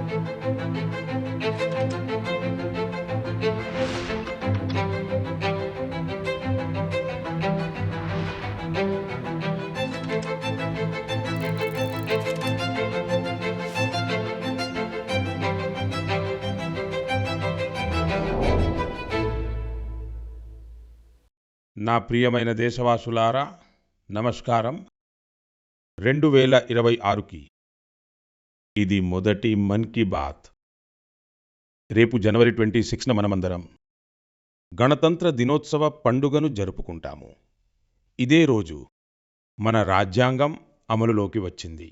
నా ప్రియమైన దేశవాసులారా, నమస్కారం. 2026కి ఇది మొదటి మన్ కీ బాత్. రేపు జనవరి 26న మనమందరం గణతంత్ర దినోత్సవ పండుగను జరుపుకుంటాము. ఇదే రోజు మన రాజ్యాంగం అమలులోకి వచ్చింది.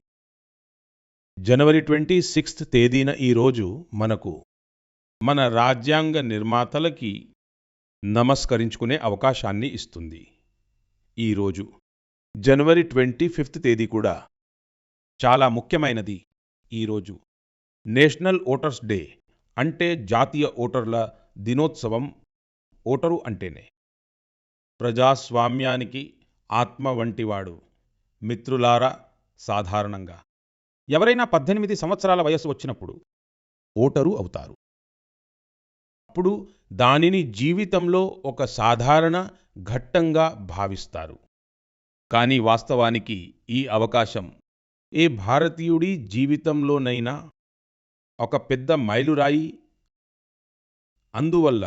జనవరి 26th తేదీన ఈరోజు మనకు మన రాజ్యాంగ నిర్మాతలకి నమస్కరించుకునే అవకాశాన్ని ఇస్తుంది. ఈరోజు జనవరి 25th తేదీ కూడా చాలా ముఖ్యమైనది. ఈరోజు నేషనల్ ఓటర్స్ డే, అంటే జాతీయ ఓటర్ల దినోత్సవం. ఓటరు అంటేనే ప్రజాస్వామ్యానికి ఆత్మ వంటివాడు. మిత్రులారా, సాధారణంగా ఎవరైనా 18 సంవత్సరాల వయస్సు వచ్చినప్పుడు ఓటరు అవుతారు. అప్పుడు దానిని జీవితంలో ఒక సాధారణ ఘట్టంగా భావిస్తారు. కానీ వాస్తవానికి ఈ అవకాశం ఏ భారతీయుడి జీవితంలోనైనా ఒక పెద్ద మైలురాయి. అందువల్ల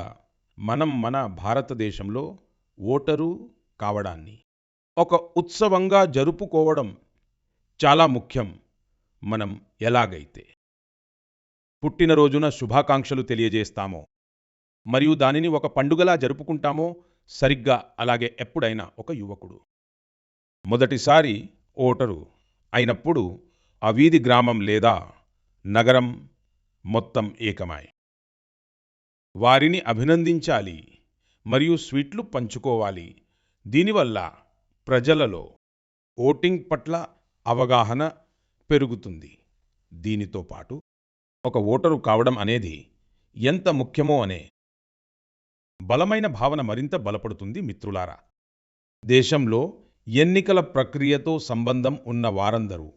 మనం మన భారతదేశంలో ఓటరు కావడాన్ని ఒక ఉత్సవంగా జరుపుకోవడం చాలా ముఖ్యం. మనం ఎలాగైతే పుట్టినరోజున శుభాకాంక్షలు తెలియజేస్తామో మరియు దానిని ఒక పండుగలా జరుపుకుంటామో, సరిగ్గా అలాగే ఎప్పుడైనా ఒక యువకుడు మొదటిసారి ఓటరు అయినప్పుడు ఆ వీధి, గ్రామం లేదా నగరం మొత్తం ఏకమై వారిని అభినందించాలి మరియు స్వీట్లు పంచుకోవాలి. దీనివల్ల ప్రజలలో ఓటింగ్ పట్ల అవగాహన పెరుగుతుంది. దీనితో పాటు ఒక ఓటరు కావడం అనేది ఎంత ముఖ్యమో అనే బలమైన భావన మరింత బలపడుతుంది. మిత్రులారా, దేశంలో ఎన్నికల ప్రక్రియతో సంబంధం ఉన్న వారందరూ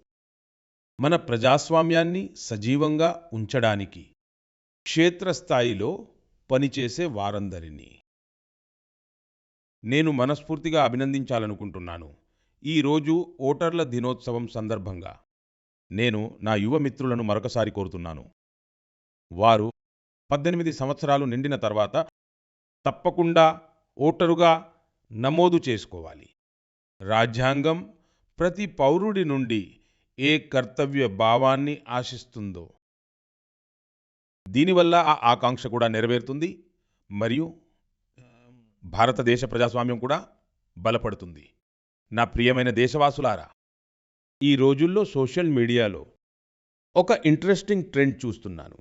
మన ప్రజాస్వామ్యాన్ని సజీవంగా ఉంచడానికి క్షేత్రస్థాయిలో పనిచేసే వారందరినీ నేను మనస్ఫూర్తిగా అభినందించాలనుకుంటున్నాను. ఈరోజు ఓటర్ల దినోత్సవం సందర్భంగా నేను నా యువ మిత్రులను మరొకసారి కోరుతున్నాను. వారు 18 సంవత్సరాలు నిండిన తర్వాత తప్పకుండా ఓటరుగా నమోదు చేసుకోవాలి. రాజ్యాంగం ప్రతి పౌరుడి నుండి ఏ కర్తవ్య భావాన్ని ఆశిస్తుందో దీనివల్ల ఆ ఆకాంక్ష కూడా నెరవేరుతుంది మరియు భారతదేశ ప్రజాస్వామ్యం కూడా బలపడుతుంది. నా ప్రియమైన దేశవాసులారా, ఈ రోజుల్లో సోషల్ మీడియాలో ఒక ఇంట్రెస్టింగ్ ట్రెండ్ చూస్తున్నాను.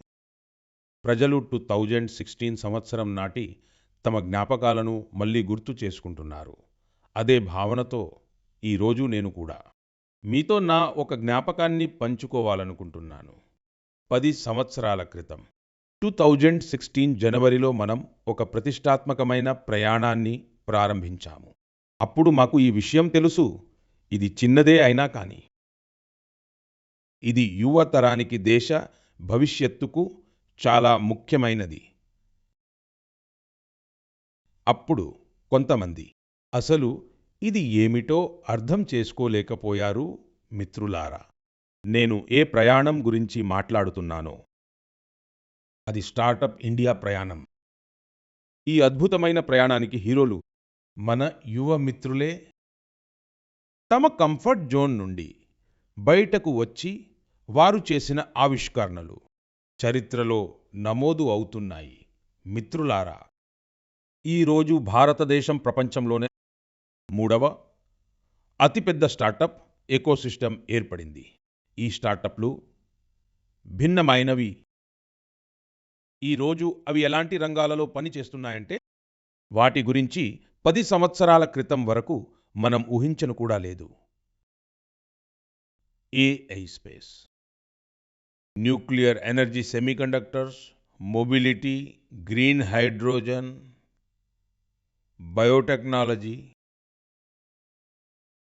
ప్రజలు 2016 సంవత్సరం నాటి తమ జ్ఞాపకాలను మళ్ళీ గుర్తు చేసుకుంటున్నారు. అదే భావనతో ఈరోజు నేను కూడా మీతో నా ఒక జ్ఞాపకాన్ని పంచుకోవాలనుకుంటున్నాను. 10 సంవత్సరాల క్రితం 2016 జనవరిలో మనం ఒక ప్రతిష్టాత్మకమైన ప్రయాణాన్ని ప్రారంభించాము. అప్పుడు మాకు ఈ విషయం తెలుసు, ఇది చిన్నదే అయినా కానీ ఇది యువ తరానికి, దేశ భవిష్యత్తుకు చాలా ముఖ్యమైనది. అప్పుడు కొంతమంది అసలు ఇది ఏమిటో అర్థం చేసుకోలేకపోయారు. మిత్రులారా, నేను ఏ ప్రయాణం గురించి మాట్లాడుతున్నానో అది స్టార్టప్ ఇండియా ప్రయాణం. ఈ అద్భుతమైన ప్రయాణానికి హీరోలు మన యువ మిత్రులే. తమ కంఫర్ట్ జోన్ నుండి బయటకు వచ్చి వారు చేసిన ఆవిష్కరణలు చరిత్రలో నమోదు అవుతున్నాయి. మిత్రులారా, ఈరోజు భారతదేశం ప్రపంచంలోనే 3వ అతిపెద్ద స్టార్టప్ ఎకోసిస్టమ్ ఏర్పడింది. ఈ స్టార్టప్లు భిన్నమైనవి. ఈరోజు అవి ఎలాంటి రంగాలలో పనిచేస్తున్నాయంటే వాటి గురించి 10 సంవత్సరాల క్రితం వరకు మనం ఊహించను కూడా లేదు. AI space, nuclear energy, semiconductors, mobility, green hydrogen, biotechnology.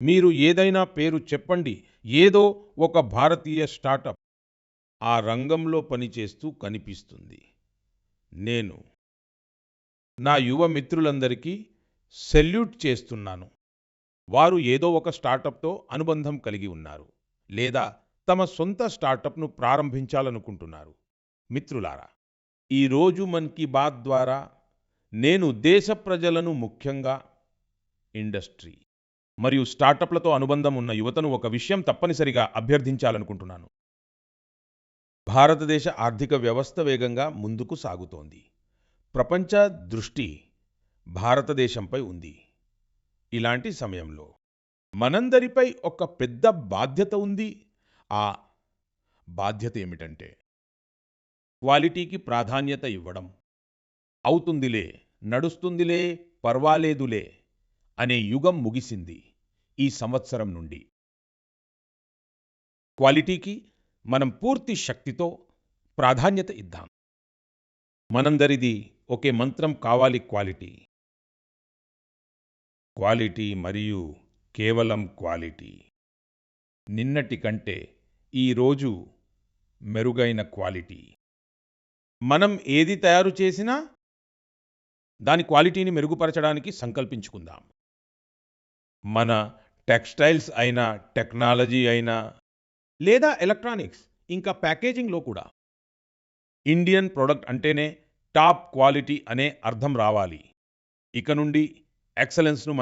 మీరు ఏదైనా పేరు చెప్పండి, ఏదో ఒక భారతీయ స్టార్టప్ ఆ రంగంలో పనిచేస్తూ కనిపిస్తుంది. నేను నా యువ మిత్రులందరికీ సెల్యూట్ చేస్తున్నాను. వారు ఏదో ఒక స్టార్టప్తో అనుబంధం కలిగి ఉన్నారు, లేదా తమ సొంత స్టార్టప్ను ప్రారంభించాలనుకుంటున్నారు. మిత్రులారా, ఈరోజు మన్ కీ బాత్ ద్వారా నేను దేశ ప్రజలను, ముఖ్యంగా ఇండస్ట్రీ మరియు స్టార్టప్లతో అనుబంధం ఉన్న యువతను ఒక విషయం తప్పనిసరిగా అభ్యర్థించాలనుకుంటున్నాను. భారతదేశ ఆర్థిక వ్యవస్థ వేగంగా ముందుకు సాగుతోంది. ప్రపంచ దృష్టి భారతదేశంపై ఉంది. ఇలాంటి సమయంలో మనందరిపై ఒక పెద్ద బాధ్యత ఉంది. ఆ బాధ్యత ఏమిటంటే క్వాలిటీకి ప్రాధాన్యత ఇవ్వడం. అవుతుందిలే, నడుస్తుందిలే, పర్వాలేదులే అనే యుగం ముగిసింది. ఈ సంవత్సరం నుండి క్వాలిటీకి మనం పూర్తి శక్తితో ప్రాధాన్యత ఇద్దాం. మనందరిది ఒకే మంత్రం కావాలి, క్వాలిటీ. క్వాలిటీ మరియు కేవలం క్వాలిటీ. నిన్నటి కంటే ఈరోజు మెరుగైన క్వాలిటీ. మనం ఏది తయారు చేసినా దాని క్వాలిటీని మెరుగుపరచడానికి సంకల్పించుకుందాం. మన టెక్స్టైల్స్ అయినా, టెక్నాలజీ అయినా, లేదా ఎలక్ట్రానిక్స్, ఇంకా ప్యాకేజింగ్లో కూడా ఇండియన్ ప్రోడక్ట్ అంటేనే టాప్ క్వాలిటీ అనే అర్థం రావాలి. ఇక నుండి ఎక్సలెన్స్ను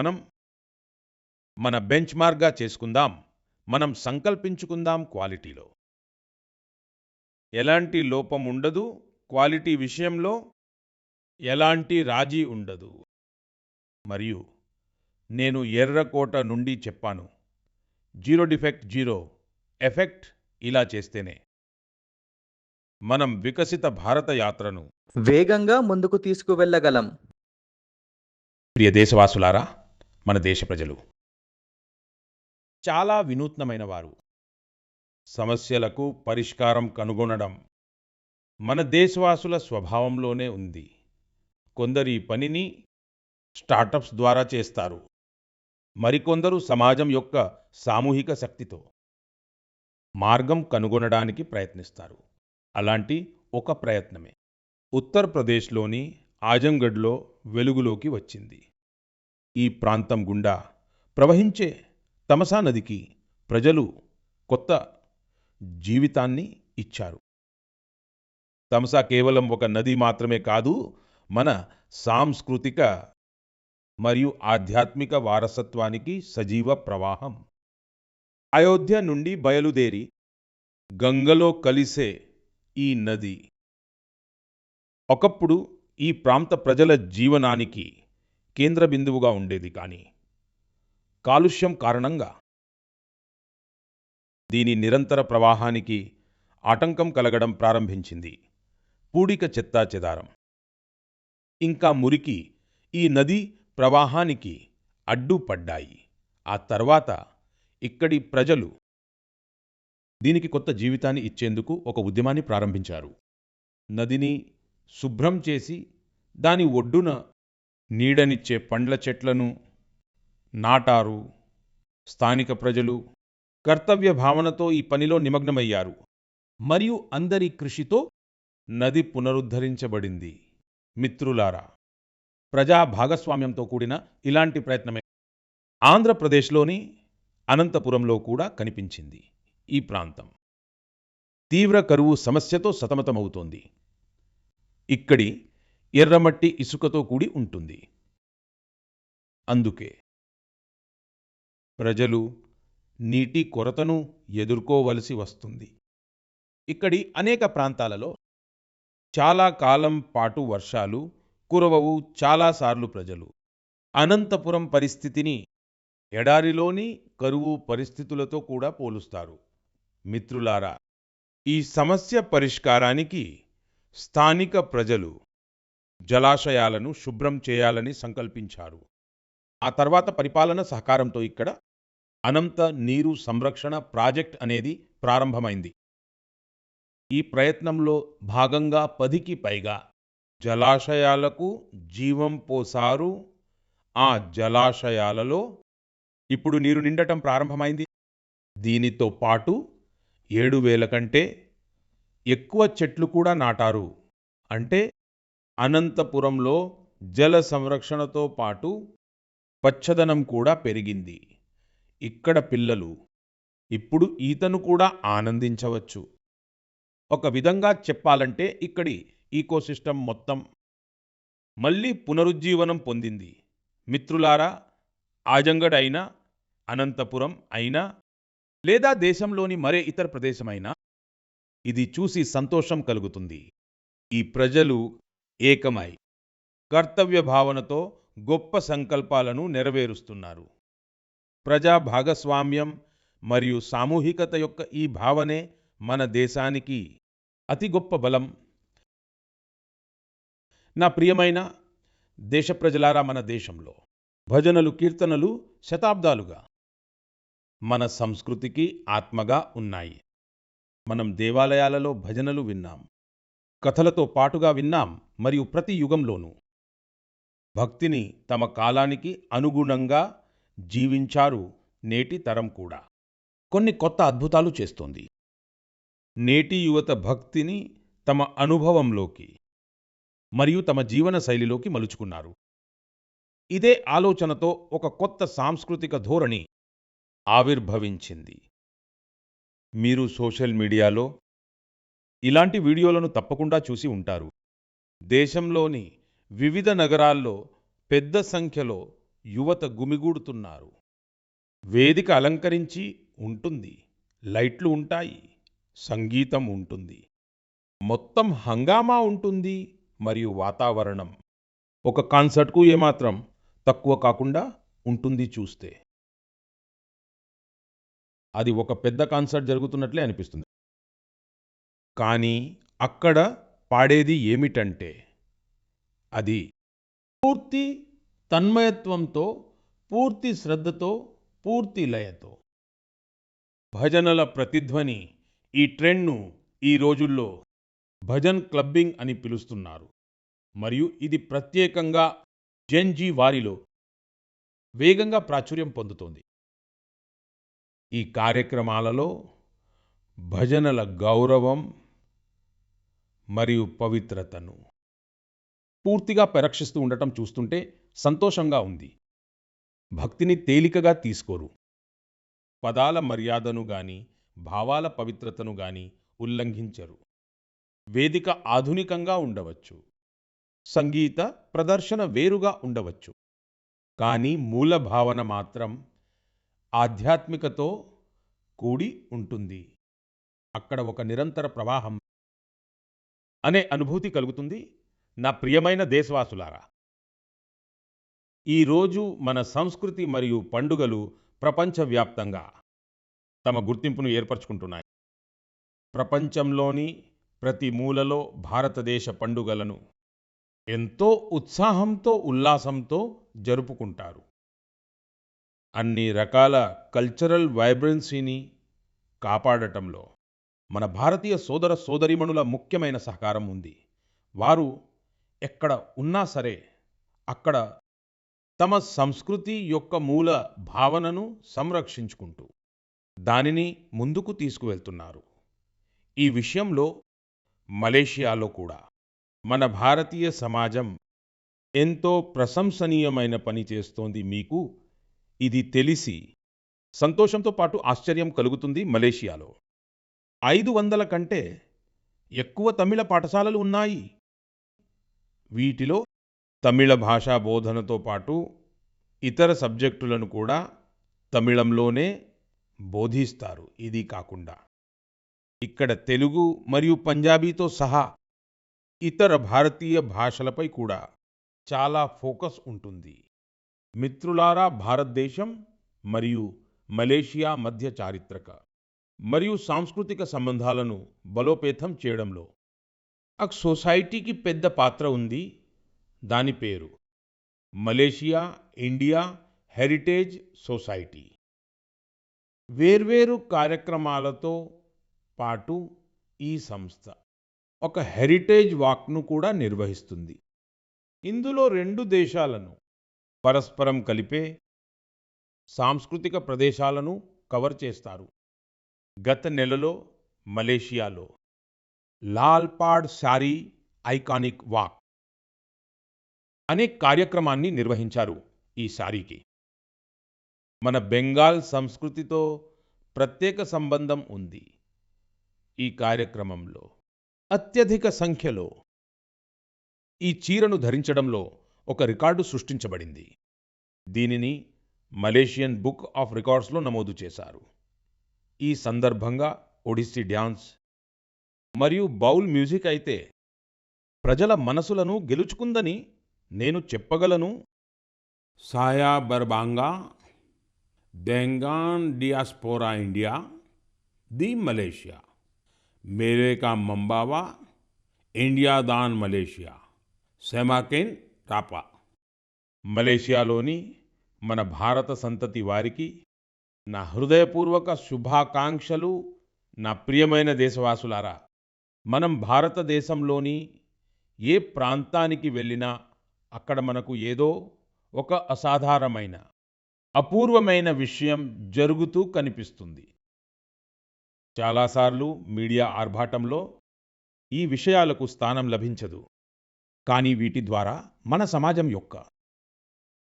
మన బెంచ్ మార్క్గా చేసుకుందాం. మనం సంకల్పించుకుందాం క్వాలిటీలో. ఎలాంటి లోపం ఉండదు. క్వాలిటీ విషయంలో ఎలాంటి రాజీ ఉండదు. మరియు నేను ఎర్రకోట నుండి చెప్పాను, జీరో డిఫెక్ట్, జీరో ఎఫెక్ట్. ఇలా చేస్తేనే మనం వికసిత భారత యాత్రను వేగంగా ముందుకు తీసుకువెళ్ళగలం. ప్రియ దేశవాసులారా, మన దేశ ప్రజలు చాలా వినూత్నమైన వారు. సమస్యలకు పరిష్కారం కనుగొనడం మన దేశవాసుల స్వభావంలోనే ఉంది. కొందరు ఈ పనిని స్టార్టప్స్ ద్వారా చేస్తారు. మరికొందరు సమాజం యొక్క సామూహిక శక్తితో మార్గం కనుగొనడానికి ప్రయత్నిస్తారు. అలాంటి ఒక ప్రయత్నమే ఉత్తరప్రదేశ్లోని ఆజంగఢ్లో వెలుగులోకి వచ్చింది. ఈ ప్రాంతం గుండా ప్రవహించే తమసా నదికి ప్రజలు కొత్త జీవితాన్ని ఇచ్చారు. తమసా కేవలం ఒక నది మాత్రమే కాదు, మన సాంస్కృతిక మరియు ఆధ్యాత్మిక వారసత్వానికి సజీవ ప్రవాహం. అయోధ్య నుండి బయలుదేరి గంగలో కలిసే ఈ నది ఒకప్పుడు ఈ ప్రాంత ప్రజల జీవనానికి కేంద్ర బిందువుగా ఉండేది. కానీ కాలుష్యం కారణంగా దీని నిరంతర ప్రవాహానికి ఆటంకం కలగడం ప్రారంభించింది. పూడిక, చెత్తా చెదారం, ఇంకా మురికి ఈ నది ప్రవాహానికి అడ్డుపడ్డాయి. ఆ తర్వాత ఇక్కడి ప్రజలు దీనికి కొత్త జీవితాన్ని ఇచ్చేందుకు ఒక ఉద్యమాన్ని ప్రారంభించారు. నదిని శుభ్రం చేసి దాని ఒడ్డున నీడనిచ్చే పండ్ల చెట్లను నాటారు. స్థానిక ప్రజలు కర్తవ్య భావనతో ఈ పనిలో నిమగ్నమయ్యారు. మరియు అందరి కృషితో నది పునరుద్ధరించబడింది. మిత్రులారా, ప్రజా భాగస్వామ్యంతో కూడిన ఇలాంటి ప్రయత్నమే ఆంధ్రప్రదేశ్లోని అనంతపురంలో కూడా కనిపించింది. ఈ ప్రాంతం తీవ్ర కరువు సమస్యతో సతమతమవుతోంది. ఇక్కడి ఎర్రమట్టి ఇసుకతో కూడి ఉంటుంది. అందుకే ప్రజలు నీటి కొరతను ఎదుర్కోవలసి వస్తుంది. ఇక్కడి అనేక ప్రాంతాలలో చాలా కాలం పాటు వర్షాలు కురవవు. చాలాసార్లు ప్రజలు అనంతపురం పరిస్థితిని ఎడారిలోని కరువు పరిస్థితులతో కూడా పోలుస్తారు. మిత్రులారా, ఈ సమస్య పరిష్కారానికి స్థానిక ప్రజలు జలాశయాలను శుభ్రం చేయాలని సంకల్పించారు. ఆ తర్వాత పరిపాలన సహకారంతో ఇక్కడ అనంత నీరు సంరక్షణ ప్రాజెక్ట్ అనేది ప్రారంభమైంది. ఈ ప్రయత్నంలో భాగంగా 10కి పైగా జలాశయాలకు జీవం పోసారు. ఆ జలాశయాలలో ఇప్పుడు నీరు నిండటం ప్రారంభమైంది. దీనితో పాటు 7,000 కంటే ఎక్కువ చెట్లు కూడా నాటారు. అంటే అనంతపురంలో జల సంరక్షణతో పాటు పచ్చదనం కూడా పెరిగింది. ఇక్కడ పిల్లలు ఇప్పుడు ఈతను కూడా ఆనందించవచ్చు. ఒక విధంగా చెప్పాలంటే ఇక్కడి ఈకోసిస్టమ్ మొత్తం మళ్ళీ పునరుజ్జీవనం పొందింది. మిత్రులారా, ఆజంగడ్ అయినా, అనంతపురం అయినా, లేదా దేశంలోని మరే ఇతర ప్రదేశమైనా ఇది చూసి సంతోషం కలుగుతుంది. ఈ ప్రజలు ఏకమై కర్తవ్య భావనతో గొప్ప సంకల్పాలను నెరవేరుస్తున్నారు. ప్రజా భాగస్వామ్యం మరియు సామూహికత యొక్క ఈ భావనే మన దేశానికి అతి గొప్ప బలం. నా ప్రియమైన దేశ ప్రజలారా, మన దేశంలో భజనలు, కీర్తనలు శతాబ్దాలుగా మన సంస్కృతికి ఆత్మగా ఉన్నాయి. మనం దేవాలయాలలో భజనలు విన్నాం, కథలతో పాటుగా విన్నాం, మరియు ప్రతి యుగంలోనూ భక్తిని తమ కాలానికి అనుగుణంగా జీవించారు నేటి తరం కూడా. కొన్ని కొత్త అద్భుతాలు చేస్తోంది. నేటి యువత భక్తిని తమ అనుభవంలోకి మరియు తమ జీవన శైలిలోకి మలుచుకున్నారు. ఇదే ఆలోచనతో ఒక కొత్త సాంస్కృతిక ధోరణి ఆవిర్భవించింది. మీరు సోషల్ మీడియాలో ఇలాంటి వీడియోలను తప్పకుండా చూసి ఉంటారు. దేశంలోని వివిధ నగరాల్లో పెద్ద సంఖ్యలో యువత గుమిగూడుతున్నారు. వేదిక అలంకరించి ఉంటుంది, లైట్లు ఉంటాయి, సంగీతం ఉంటుంది, మొత్తం హంగామా ఉంటుంది, మరియు వాతావరణం ఒక కాన్సర్ట్కు ఏమాత్రం తక్కువ కాకుండా ఉంటుంది. చూస్తే అది ఒక పెద్ద కాన్సర్ట్ జరుగుతున్నట్లే అనిపిస్తుంది. కానీ అక్కడ పాడేది ఏమిటంటే అది పూర్తి తన్మయత్వంతో, పూర్తి శ్రద్ధతో, పూర్తి లయతో. భజనల ప్రతిధ్వని. ఈ ట్రెండ్ను ఈ రోజుల్లో భజన్ క్లబ్బింగ్ అని పిలుస్తున్నారు, మరియు ఇది ప్రత్యేకంగా జెన్జీ వారిలో వేగంగా ప్రాచుర్యం పొందుతోంది. ఈ కార్యక్రమాలలో భజనల గౌరవం మరియు పవిత్రతను పూర్తిగా పరిరక్షిస్తూ ఉండటం చూస్తుంటే సంతోషంగా ఉంది. భక్తిని తేలికగా తీసుకోరు. పదాల మర్యాదను గాని, భావాల పవిత్రతను గాని ఉల్లంఘించరు. వేదిక ఆధునికంగా ఉండవచ్చు, సంగీత ప్రదర్శన వేరుగా ఉండవచ్చు, కానీ మూల భావన మాత్రం ఆధ్యాత్మికతో కూడి ఉంటుంది. అక్కడ ఒక నిరంతర ప్రవాహం అనే అనుభూతి కలుగుతుంది. నా ప్రియమైన దేశవాసులారా, ఈరోజు మన సంస్కృతి మరియు పండుగలు ప్రపంచవ్యాప్తంగా తమ గుర్తింపును ఏర్పరచుకుంటున్నాయి. ప్రపంచంలోని ప్రతి మూలలో భారతదేశ పండుగలను ఎంతో ఉత్సాహంతో, ఉల్లాసంతో జరుపుకుంటారు. అన్ని రకాల కల్చరల్ వైబ్రెన్సీని కాపాడటంలో మన భారతీయ సోదర సోదరీమణుల ముఖ్యమైన సహకారం ఉంది. వారు ఎక్కడ ఉన్నా సరే అక్కడ తమ సంస్కృతి యొక్క మూల భావనను సంరక్షించుకుంటూ దానిని ముందుకు తీసుకువెళ్తున్నారు. ఈ విషయంలో మలేషియాలో కూడా మన భారతీయ సమాజం ఎంతో ప్రశంసనీయమైన పని చేస్తోంది. మీకు ఇది తెలిసి సంతోషంతో పాటు ఆశ్చర్యం కలుగుతుంది. మలేషియాలో 500 కంటే ఎక్కువ తమిళ పాఠశాలలు ఉన్నాయి. వీటిలో తమిళ భాషా బోధనతో పాటు ఇతర సబ్జెక్టులను కూడా తమిళంలోనే బోధిస్తారు. ఇది కాకుండా ఇక్కడ తెలుగు మరియు పంజాబీతో సహా ఇతర భారతీయ భాషలపై కూడా చాలా ఫోకస్ ఉంటుంది. మిత్రులారా, భారతదేశం మరియు మలేషియా మధ్య చారిత్రక మరియు సాంస్కృతిక సంబంధాలను బలోపేతం చేయడంలో ఒక సొసైటీకి పెద్ద పాత్ర ఉంది. దాని పేరు మలేషియా ఇండియా హెరిటేజ్ సొసైటీ. వేర్వేరు కార్యక్రమాలతో పాటు ఈ సంస్థ ఒక హెరిటేజ్ వాక్ను కూడా నిర్వహిస్తుంది. ఇందులో 2 దేశాలను పరస్పరం కలిపే సాంస్కృతిక ప్రదేశాలను కవర్ చేస్తారు. గత నెలలో మలేషియాలో లాల్పాడ్ శారీ ఐకానిక్ వాక్ అనే కార్యక్రమాన్ని నిర్వహించారు. ఈ శారీకి మన బెంగాల్ సంస్కృతితో ప్రత్యేక సంబంధం ఉంది. ఈ కార్యక్రమంలో అత్యధిక సంఖ్యలో ఈ చీరను ధరించడంలో ఒక రికార్డు సృష్టించబడింది. దీనిని మలేషియన్ బుక్ ఆఫ్ రికార్డ్స్లో నమోదు చేశారు. ఈ సందర్భంగా ఒడిస్సీ డ్యాన్స్ మరియు బౌల్ మ్యూజిక్ అయితే ప్రజల మనసులను గెలుచుకుందని నేను చెప్పగలను. साया बरबांगा देंगान डियास्पोरा इंडिया दी मलेशिया मेरे का मंबावा इंडिया दान मलेशिया सेमाकिन रापा మలేషియాలోని మన భారత సంతతి వారికి నా హృదయపూర్వక శుభాకాంక్షలు. నా ప్రియమైన దేశవాసులారా, మనం భారతదేశంలోని ఏ ప్రాంతానికి వెళ్ళినా అక్కడ మనకు ఏదో ఒక అసాధారణమైన అపూర్వమైన విషయం జరుగుతూ కనిపిస్తుంది. చాలాసార్లు మీడియా ఆర్భాటంలో ఈ విషయాలకు స్థానం లభించదు. కానీ వీటి ద్వారా మన సమాజం యొక్క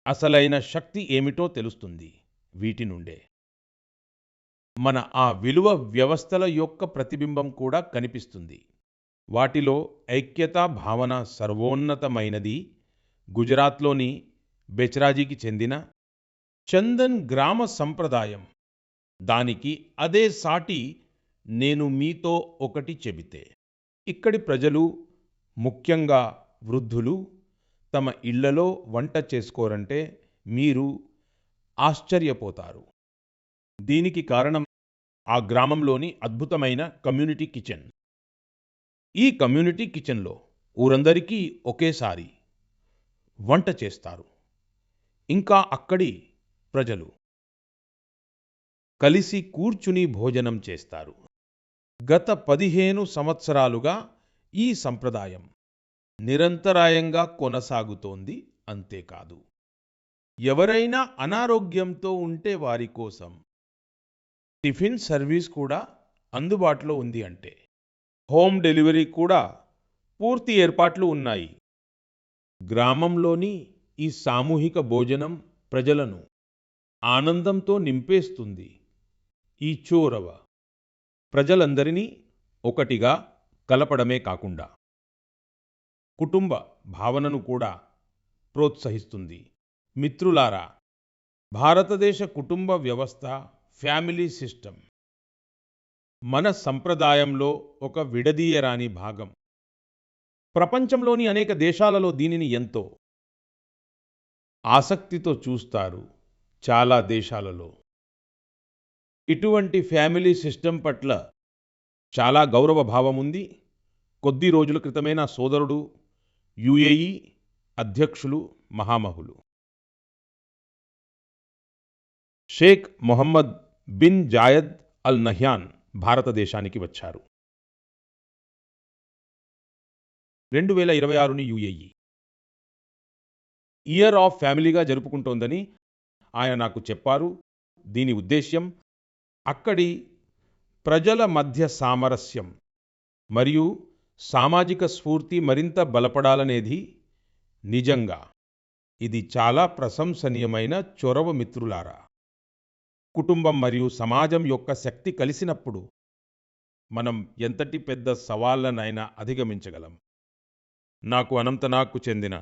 అసలైన శక్తి ఏమిటో తెలుస్తుంది. వీటి నుండే మన ఆ విలువ వ్యవస్థల యొక్క ప్రతిబింబం కూడా కనిపిస్తుంది. వాటిలో ఐక్యతా భావన సర్వోన్నతమైనది. గుజరాత్లోని బెచరాజీకి చెందిన చందన్ గ్రామ సంప్రదాయం. దానికి అదే సాటి నేను మీతో ఒకటి చెబితే, ఇక్కడి ప్రజలు, ముఖ్యంగా వృద్ధులు, తమ ఇళ్లలో వంట చేసుకోరంటే మీరు ఆశ్చర్యపోతారు. దీనికి కారణం ఆ గ్రామంలోని అద్భుతమైన కమ్యూనిటీ కిచెన్. ఈ కమ్యూనిటీ కిచెన్లో ఊరందరికీ ఒకేసారి వంట చేస్తారు. ఇంకా అక్కడి ప్రజలు కలిసి కూర్చుని భోజనం చేస్తారు. గత 15 సంవత్సరాలుగా ఈ సంప్రదాయం నిరంతరాయంగా కొనసాగుతోంది. అంతేకాదు, ఎవరైనా అనారోగ్యంతో ఉంటే వారి కోసం టిఫిన్ సర్వీస్ కూడా అందుబాటులో ఉంది. అంటే హోమ్ డెలివరీ కూడా పూర్తి ఏర్పాట్లు ఉన్నాయి. గ్రామంలోని ఈ సామూహిక భోజనం ప్రజలను ఆనందంతో నింపేస్తుంది. ఈ చోరవ ప్రజలందరినీ ఒకటిగా కలపడమే కాకుండా కుటుంబ భావనను కూడా ప్రోత్సహిస్తుంది. మిత్రులారా, భారతదేశ కుటుంబ వ్యవస్థ, ఫ్యామిలీ సిస్టమ్ మన సంప్రదాయంలో ఒక విడదీయరాని భాగం. ప్రపంచంలోని అనేక దేశాలలో దీనిని ఎంతో ఆసక్తితో చూస్తారు. చాలా దేశాలలో ఇటువంటి ఫ్యామిలీ సిస్టమ్ పట్ల చాలా గౌరవ భావం ఉంది. కొద్ది రోజుల క్రితమే నా సోదరుడు యుఏఈ అధ్యక్షులు మహామహులు Sheikh Mohammed bin Zayed Al Nahyan భారతదేశానికి వచ్చారు. 2026ని యుఏఈ ఇయర్ ఆఫ్ ఫ్యామిలీగా జరుపుకుంటోందని ఆయన నాకు చెప్పారు. దీని ఉద్దేశ్యం అక్కడి ప్రజల మధ్య సామరస్యం మరియు సామాజిక స్ఫూర్తి మరింత బలపడాలనేది. నిజంగా ఇది చాలా ప్రశంసనీయమైన చొరవ. మిత్రులారా, కుటుంబం మరియు సమాజం యొక్క శక్తి కలిసినప్పుడు మనం ఎంతటి పెద్ద సవాళ్లనైనా అధిగమించగలం. నాకు అనంతనాగ్కు చెందిన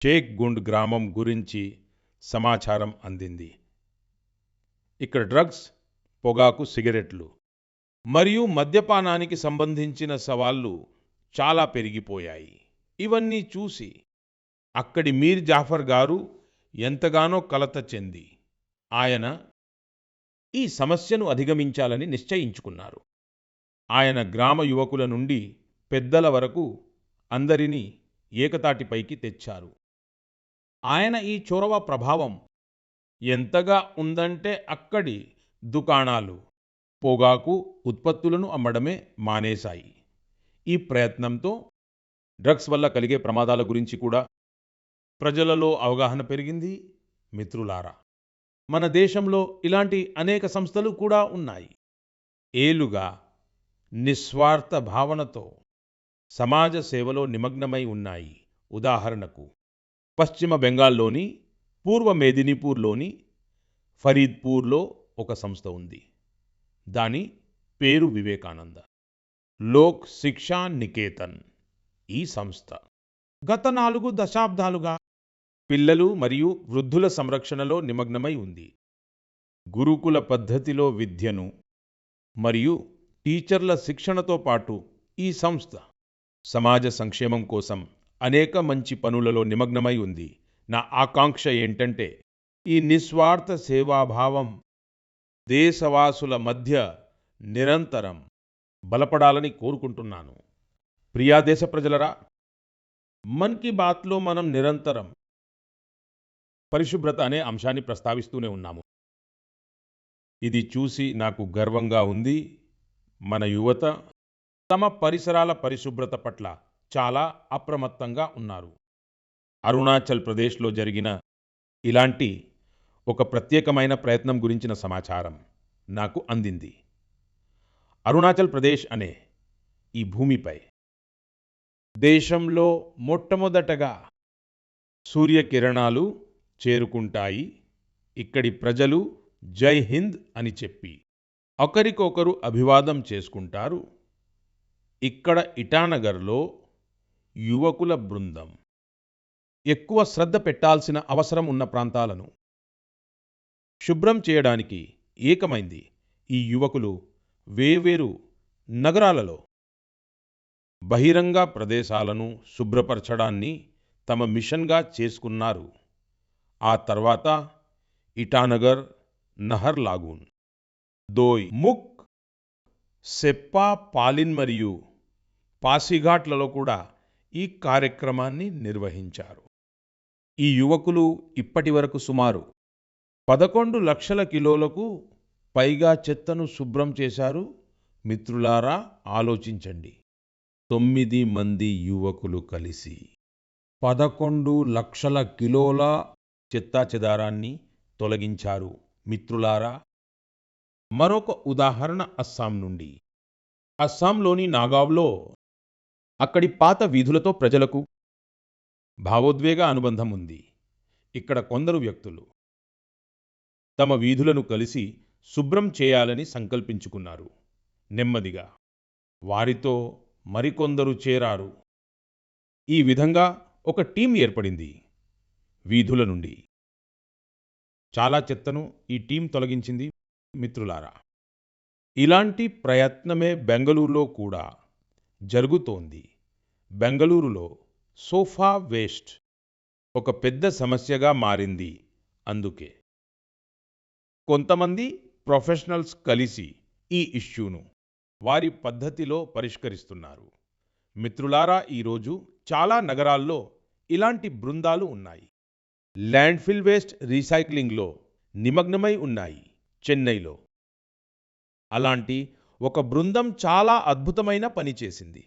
షేక్ గుండ్ గ్రామం గురించి సమాచారం అందింది. ఇక్కడ డ్రగ్స్, పొగాకు, సిగరెట్లు మరియు మద్యపానానికి సంబంధించిన సవాళ్లు చాలా పెరిగిపోయాయి. ఇవన్నీ చూసి అక్కడి మీర్ జాఫర్ గారు ఎంతగానో కలత చెంది ఆయన ఈ సమస్యను అధిగమించాలని నిశ్చయించుకున్నారు. ఆయన గ్రామ యువకుల నుండి పెద్దల వరకు అందరినీ ఏకతాటిపైకి తెచ్చారు. ఆయన ఈ చొరవ ప్రభావం ఎంతగా ఉందంటే అక్కడి దుకాణాలు పొగాకు ఉత్పత్తులను అమ్మడమే మానేశాయి. ఈ ప్రయత్నంతో డ్రగ్స్ వల్ల కలిగే ప్రమాదాల గురించి కూడా ప్రజలలో అవగాహన పెరిగింది. మిత్రులారా, మన దేశంలో ఇలాంటి అనేక సంస్థలు కూడా ఉన్నాయి. ఏలుగా నిస్వార్థ భావనతో సమాజ సేవలో నిమగ్నమై ఉన్నాయి. ఉదాహరణకు పశ్చిమ బెంగాల్లోని పూర్వ మేదినీపూర్లోని ఫరీద్పూర్లో ఒక సంస్థ ఉంది. దాని పేరు వివేకానంద లోక్ శిక్షా నికేతన్. ఈ సంస్థ గత 4 దశాబ్దాలుగా పిల్లలు మరియు వృద్ధుల సంరక్షణలో నిమగ్నమై ఉంది. గురుకుల పద్ధతిలో విద్యను మరియు టీచర్ల శిక్షణతో పాటు ఈ సంస్థ సమాజ సంక్షేమం కోసం అనేక మంచి పనులలో నిమగ్నమై ఉంది. నా ఆకాంక్ష ఏంటంటే ఈ నిస్వార్థ సేవాభావం దేశవాసుల మధ్య నిరంతరం బలపడాలని కోరుకుంటున్నాను. ప్రియా దేశ ప్రజలరా, మన్ కీ బాత్లో మనం నిరంతరం పరిశుభ్రత అనే అంశాన్ని ప్రస్తావిస్తూనే ఉన్నాము. ఇది చూసి నాకు గర్వంగా ఉంది. మన యువత తమ పరిసరాల పరిశుభ్రత పట్ల చాలా అప్రమత్తంగా ఉన్నారు. అరుణాచల్ ప్రదేశ్లో జరిగిన ఇలాంటి ఒక ప్రత్యేకమైన ప్రయత్నం గురించిన సమాచారం నాకు అందింది. అరుణాచల్ ప్రదేశ్ అనే ఈ భూమిపై దేశంలో మొట్టమొదటగా సూర్యకిరణాలు చేరుకుంటాయి. ఇక్కడి ప్రజలు జై హింద్ అని చెప్పి ఒకరికొకరు అభివాదం చేసుకుంటారు. ఇక్కడ ఇటానగర్లో యువకుల బృందం ఎక్కువ శ్రద్ధ పెట్టాల్సిన అవసరం ఉన్న ప్రాంతాలను శుభ్రం చేయడానికి ఏకమైంది. ఈ యువకులు వేర్వేరు నగరాలలో బహిరంగ ప్రదేశాలను శుభ్రపరచడాన్ని తమ మిషన్గా చేసుకున్నారు. ఆ తర్వాత ఇటానగర్, నహర్ లాగూన్, దోయ్ ముక్, సెప్పా, పాలిన్ మరియు పాసిఘాట్లలో కూడా ఈ కార్యక్రమాన్ని నిర్వహించారు. ఈ యువకులు ఇప్పటి వరకు సుమారు 11 లక్షల కిలోలకు పైగా చెత్తను శుభ్రం చేశారు. మిత్రులారా, ఆలోచించండి. 9 మంది యువకులు కలిసి 11 లక్షల కిలోల చెత్తాచెదారాన్ని తొలగించారు. మిత్రులారా, మరొక ఉదాహరణ అస్సాం నుండి. అస్సాంలోని నాగావ్లో అక్కడి పాత వీధులతో ప్రజలకు భావోద్వేగ అనుబంధం ఉంది. ఇక్కడ కొందరు వ్యక్తులు తమ వీధులను కలిసి శుభ్రం చేయాలని సంకల్పించుకున్నారు. నెమ్మదిగా వారితో మరికొందరు చేరారు. ఈ విధంగా ఒక టీం ఏర్పడింది. వీధుల నుండి చాలా చెత్తను ఈ టీం తొలగించింది. మిత్రులారా, ఇలాంటి ప్రయత్నమే బెంగళూరులో కూడా జరుగుతోంది. బెంగళూరులో సోఫా వేస్ట్ ఒక పెద్ద సమస్యగా మారింది. అందుకే కొంతమంది ప్రొఫెషనల్స్ కలిసి ఈ ఇష్యూను వారి పద్ధతిలో పరిష్కరిస్తున్నారు. మిత్రులారా, ఈరోజు చాలా నగరాల్లో ఇలాంటి బృందాలు ఉన్నాయి. ల్యాండ్ఫిల్ వేస్ట్ రీసైక్లింగ్లో నిమగ్నమై ఉన్నాయి. చెన్నైలో అలాంటి ఒక బృందం చాలా అద్భుతమైన పని చేసింది.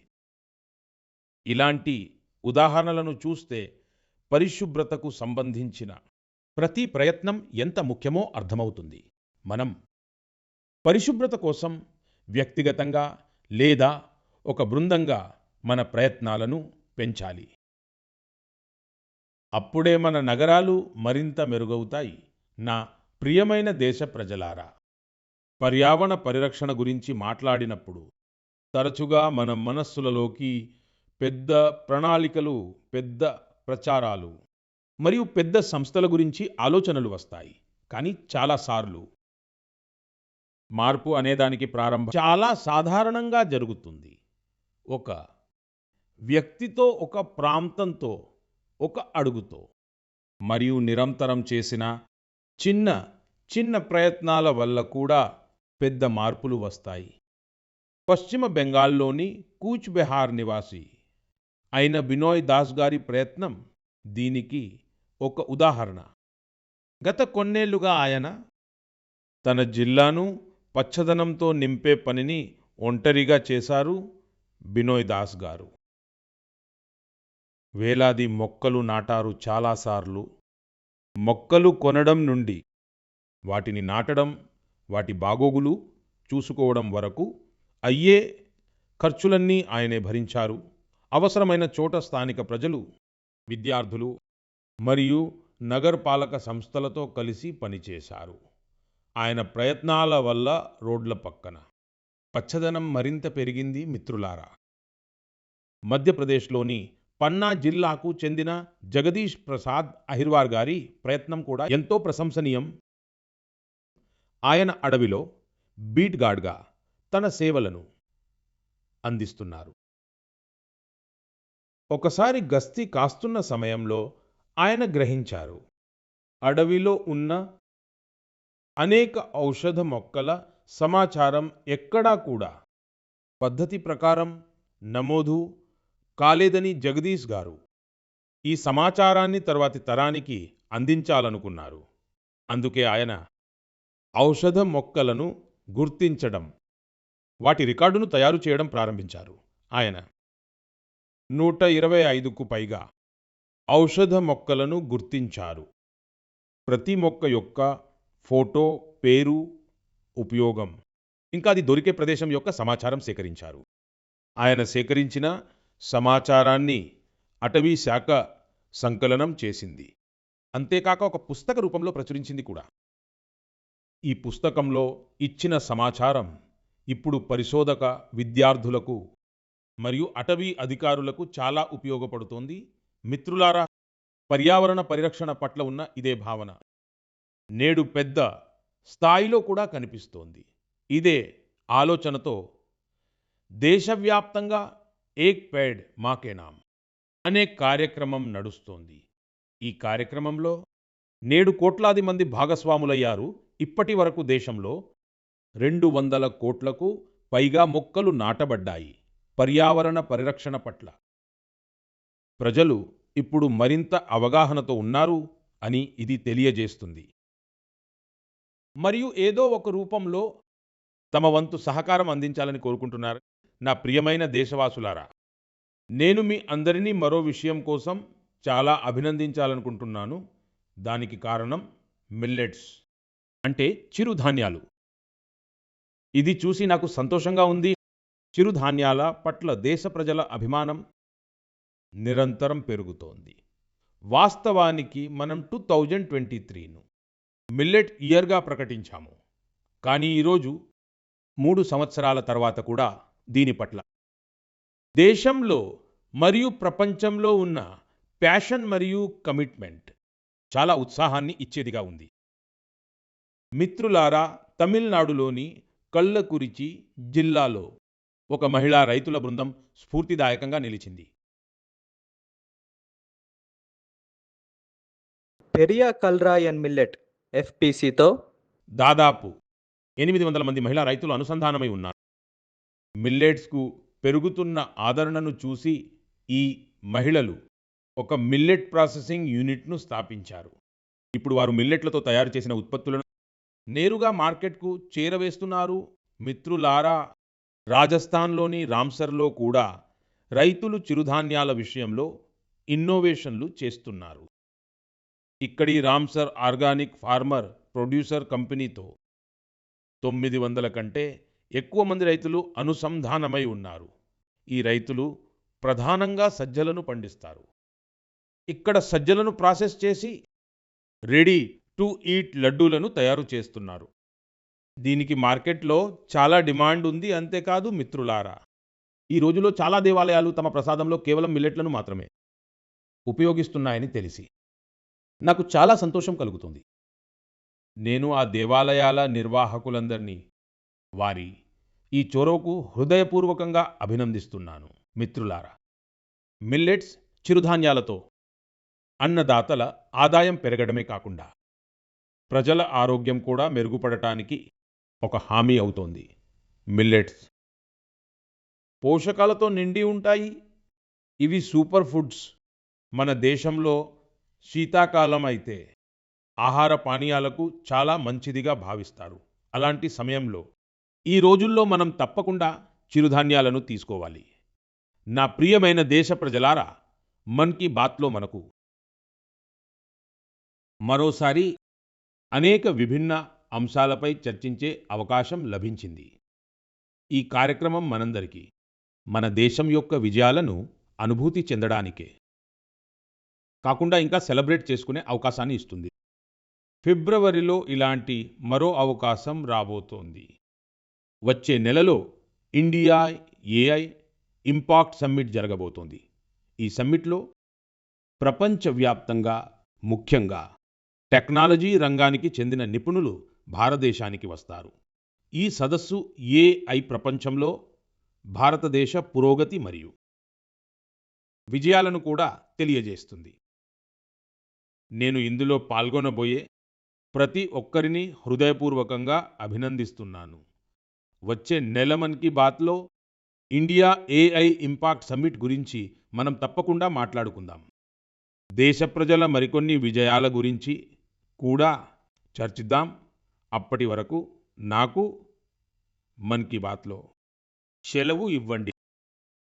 ఇలాంటి ఉదాహరణలను చూస్తే పరిశుభ్రతకు సంబంధించిన ప్రతి ప్రయత్నం ఎంత ముఖ్యమో అర్థమవుతుంది. మనం పరిశుభ్రత కోసం వ్యక్తిగతంగా లేదా ఒక బృందంగా మన ప్రయత్నాలను పెంచాలి. అప్పుడే మన నగరాలు మరింత మెరుగవుతాయి. నా ప్రియమైన దేశ ప్రజలారా, పర్యావరణ పరిరక్షణ గురించి మాట్లాడినప్పుడు తరచుగా మన మనస్సులలోకి పెద్ద ప్రణాళికలు, పెద్ద ప్రచారాలు మరియు పెద్ద సంస్థల గురించి ఆలోచనలు వస్తాయి. కానీ చాలాసార్లు మార్పు అనేదానికి ప్రారంభం చాలా సాధారణంగా జరుగుతుంది. ఒక వ్యక్తితో, ఒక ప్రాంతంతో, ఒక అడుగుతో మరియు నిరంతరం చేసిన చిన్న చిన్న ప్రయత్నాల వల్ల కూడా పెద్ద మార్పులు వస్తాయి. పశ్చిమ బెంగాల్లోని కూచ్ బెహార్ నివాసి అయిన బినోయ్ దాస్ గారి ప్రయత్నం దీనికి ఒక ఉదాహరణ. గత కొన్నేళ్లుగా ఆయన తన జిల్లాను పచ్చదనంతో నింపే పనిని ఒంటరిగా చేశారు. బినోయ్ దాస్ గారు వేలాది మొక్కలు నాటారు. చాలాసార్లు మొక్కలు కొనడం నుండి వాటిని నాటడం, వాటి బాగోగులు చూసుకోవడం వరకు అయ్యే ఖర్చులన్నీ ఆయనే భరించారు. అవసరమైన చోట స్థానిక ప్రజలు, విద్యార్థులు మరియు నగరపాలక సంస్థలతో కలిసి పనిచేశారు. ఆయన ప్రయత్నాల వల్ల రోడ్ల పక్కన పచ్చదనం మరింత పెరిగింది మిత్రులారా. మధ్యప్రదేశ్లోని పన్నా జిల్లాకు చెందిన జగదీష్ ప్రసాద్ అహిర్వార్ గారి ప్రయత్నం కూడా ఎంతో ప్రశంసనీయం. ఆయన అడవిలో బీట్ గార్డ్గా తన సేవలను అందిస్తున్నారు. ఒకసారి గస్తీ కాస్తున్న సమయంలో ఆయన గ్రహించారు, అడవిలో ఉన్న అనేక ఔషధ మొక్కల సమాచారం ఎక్కడా కూడా పద్ధతి ప్రకారం నమోదు కాలేదని జగదీష్ గారు ఈ సమాచారాన్ని తర్వాతి తరానికి అందించాలనుకున్నారు. అందుకే ఆయన ఔషధ మొక్కలను గుర్తించడం, వాటి రికార్డును తయారు చేయడం ప్రారంభించారు. ఆయన 125కు పైగా ఔషధ మొక్కలను గుర్తించారు. ప్రతి మొక్క యొక్క ఫోటో, పేరు, ఉపయోగం, ఇంకా అది దొరికే ప్రదేశం యొక్క సమాచారం సేకరించారు. ఆయన సేకరించిన సమాచారాన్ని అటవీ శాఖ సంకలనం చేసింది. అంతేకాక ఒక పుస్తక రూపంలో ప్రచురించింది కూడా. ఈ పుస్తకంలో ఇచ్చిన సమాచారం ఇప్పుడు పరిశోధక విద్యార్థులకు మరియు అటవీ అధికారులకు చాలా ఉపయోగపడుతోంది. మిత్రులారా, పర్యావరణ పరిరక్షణ పట్ల ఉన్న ఇదే భావన నేడు పెద్ద స్థాయిలో కూడా కనిపిస్తోంది. ఇదే ఆలోచనతో దేశవ్యాప్తంగా ఏక్ పేడ్ మా కే నామ్ అనే కార్యక్రమం నడుస్తోంది. ఈ కార్యక్రమంలో నేడు కోట్లాది మంది భాగస్వాములయ్యారు. ఇప్పటి వరకు దేశంలో 200 కోట్లకు పైగా మొక్కలు నాటబడ్డాయి. పర్యావరణ పరిరక్షణ పట్ల ప్రజలు ఇప్పుడు మరింత అవగాహనతో ఉన్నారు అని ఇది తెలియజేస్తుంది. మరియు ఏదో ఒక రూపంలో తమ వంతు సహకారం అందించాలని కోరుకుంటున్నారు. నా ప్రియమైన దేశవాసులారా, నేను మీ అందరినీ మరో విషయం కోసం చాలా అభినందించాలనుకుంటున్నాను. దానికి కారణం మిల్లెట్స్ అంటే చిరుధాన్యాలు. ఇది చూసి నాకు సంతోషంగా ఉంది. చిరుధాన్యాల పట్ల దేశ ప్రజల అభిమానం నిరంతరం పెరుగుతోంది. వాస్తవానికి మనం 2023ను మిల్లెట్ ఇయర్గా ప్రకటించాము. కానీ ఈరోజు 3 సంవత్సరాల తర్వాత కూడా దీని పట్ల దేశంలో మరియు ప్రపంచంలో ఉన్న ప్యాషన్ మరియు కమిట్మెంట్ చాలా ఉత్సాహాన్ని ఇచ్చేదిగా ఉంది. మిత్రులారా, తమిళనాడులోని కళ్ళకురిచి జిల్లాలో ఒక మహిళా రైతుల బృందం స్ఫూర్తిదాయకంగా నిలిచింది. పెరియా కల్రాయ్ అండ్ మిల్లెట్ FPCతో దాదాపు 800 మంది మహిళా రైతులు అనుసంధానమై ఉన్నారు. మిల్లెట్స్కు పెరుగుతున్న ఆదరణను చూసి ఈ మహిళలు ఒక మిల్లెట్ ప్రాసెసింగ్ యూనిట్ను స్థాపించారు. ఇప్పుడు వారు మిల్లెట్లతో తయారు చేసిన ఉత్పత్తులను నేరుగా మార్కెట్కు చేరవేస్తున్నారు. మిత్రులారా, రాజస్థాన్లోని రామ్సర్లో కూడా రైతులు చిరుధాన్యాల విషయంలో ఇన్నోవేషన్లు చేస్తున్నారు. ఇక్కడి రామ్సర్ ఆర్గానిక్ ఫార్మర్ ప్రొడ్యూసర్ కంపెనీతో 900 కంటే ఎక్కువ మంది రైతులు అనుసంధానమై ఉన్నారు. ఈ రైతులు ప్రధానంగా సజ్జలను పండిస్తారు. ఇక్కడ సజ్జలను ప్రాసెస్ చేసి రెడీ టు ఈట్ లడ్డూలను తయారు చేస్తున్నారు. దీనికి మార్కెట్లో చాలా డిమాండ్ ఉంది. అంతేకాదు మిత్రులారా, ఈ రోజులో చాలా దేవాలయాలు తమ ప్రసాదంలో కేవలం మిల్లెట్లను మాత్రమే ఉపయోగిస్తున్నాయని తెలిసి నాకు చాలా సంతోషం కలుగుతుంది. నేను ఆ దేవాలయాల నిర్వాహకులందరినీ వారి ఈ చొరవకు హృదయపూర్వకంగా అభినందిస్తున్నాను. మిత్రులారా, మిల్లెట్స్ చిరుధాన్యాలతో అన్నదాతల ఆదాయం పెరగడమే కాకుండా ప్రజల ఆరోగ్యం కూడా మెరుగుపడటానికి ఒక హామీ అవుతోంది. మిల్లెట్స్ పోషకాలతో నిండి ఉంటాయి. ఇవి సూపర్ ఫుడ్స్. మన దేశంలో శీతాకాలం అయితే ఆహార పానీయాలకు చాలా మంచిదిగా భావిస్తారు. అలాంటి సమయంలో ఈ రోజుల్లో మనం తప్పకుండా చిరుధాన్యాలను తీసుకోవాలి. నా ప్రియమైన దేశ ప్రజలారా, మన్ కీ బాత్లో మనకు మరోసారి అనేక విభిన్న అంశాలపై చర్చించే అవకాశం లభించింది. ఈ కార్యక్రమం మనందరికీ మన దేశం యొక్క విజయాలను అనుభూతి చెందడానికే కాకుండా ఇంకా సెలబ్రేట్ చేసుకునే అవకాశాన్ని ఇస్తుంది. ఫిబ్రవరిలో ఇలాంటి మరో అవకాశం రాబోతోంది. వచ్చే నెలలో ఇండియా ఏఐ ఇంపాక్ట్ సమ్మిట్ జరగబోతోంది. ఈ సమ్మిట్లో ప్రపంచవ్యాప్తంగా ముఖ్యంగా టెక్నాలజీ రంగానికి చెందిన నిపుణులు భారతదేశానికి వస్తారు. ఈ సదస్సు ఏఐ ప్రపంచంలో భారతదేశ పురోగతి మరియు విజయాలను కూడా తెలియజేస్తుంది. నేను ఇందులో పాల్గొనబోయే ప్రతి ఒక్కరిని హృదయపూర్వకంగా అభినందిస్తున్నాను. వచ్చే నెల మన్ కీ బాత్లో ఇండియా ఏఐ ఇంపాక్ట్ సమ్మిట్ గురించి మనం తప్పకుండా మాట్లాడుకుందాం. దేశ ప్రజల మరికొన్ని విజయాల గురించి కూడా చర్చిద్దాం. అప్పటి వరకు నాకు మన్ కీ బాత్లో సెలవు ఇవ్వండి.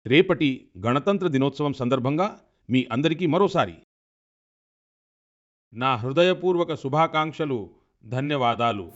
రేపటి గణతంత్ర దినోత్సవం సందర్భంగా మీ అందరికీ మరోసారి నా హృదయపూర్వక శుభాకాంక్షలు, ధన్యవాదాలు.